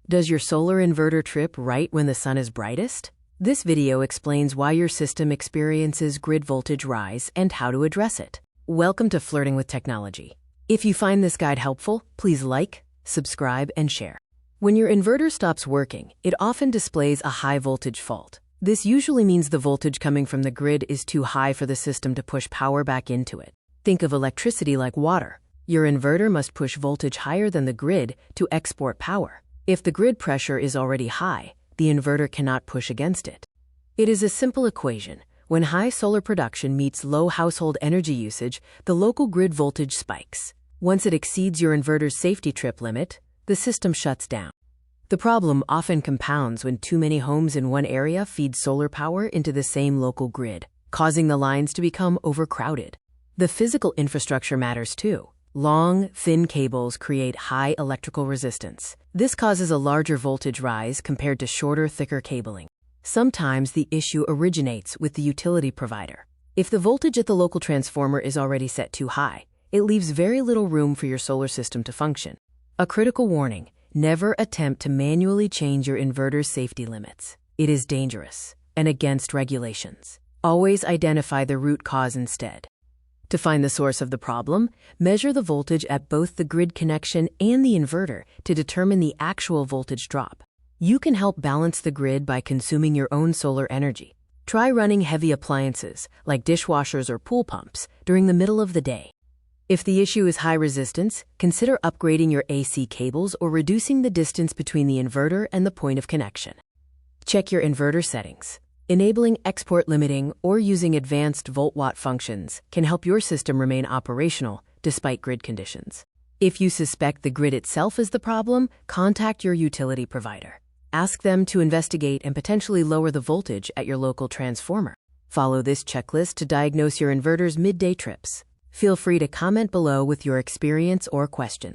Does your solar inverter trip right when the sun is brightest? This video explains why your system experiences grid voltage rise and how to address it. Welcome to Flirting with Technology. If you find this guide helpful, please like, subscribe, and share. When your inverter stops working, it often displays a high voltage fault. This usually means the voltage coming from the grid is too high for the system to push power back into it. Think of electricity like water. Your inverter must push voltage higher than the grid to export power. If the grid pressure is already high, the inverter cannot push against it. It is a simple equation. When high solar production meets low household energy usage, the local grid voltage spikes. Once it exceeds your inverter's safety trip limit, the system shuts down. The problem often compounds when too many homes in one area feed solar power into the same local grid, causing the lines to become overcrowded. The physical infrastructure matters too. Long, thin cables create high electrical resistance. This causes a larger voltage rise compared to shorter, thicker cabling. Sometimes the issue originates with the utility provider. If the voltage at the local transformer is already set too high, it leaves very little room for your solar system to function. A critical warning: never attempt to manually change your inverter's safety limits. It is dangerous and against regulations. Always identify the root cause instead. To find the source of the problem, measure the voltage at both the grid connection and the inverter to determine the actual voltage drop. You can help balance the grid by consuming your own solar energy. Try running heavy appliances, like dishwashers or pool pumps, during the middle of the day. If the issue is high resistance, consider upgrading your AC cables or reducing the distance between the inverter and the point of connection. Check your inverter settings. Enabling export limiting or using advanced volt-watt functions can help your system remain operational despite grid conditions. If you suspect the grid itself is the problem, contact your utility provider. Ask them to investigate and potentially lower the voltage at your local transformer. Follow this checklist to diagnose your inverter's midday trips. Feel free to comment below with your experience or questions.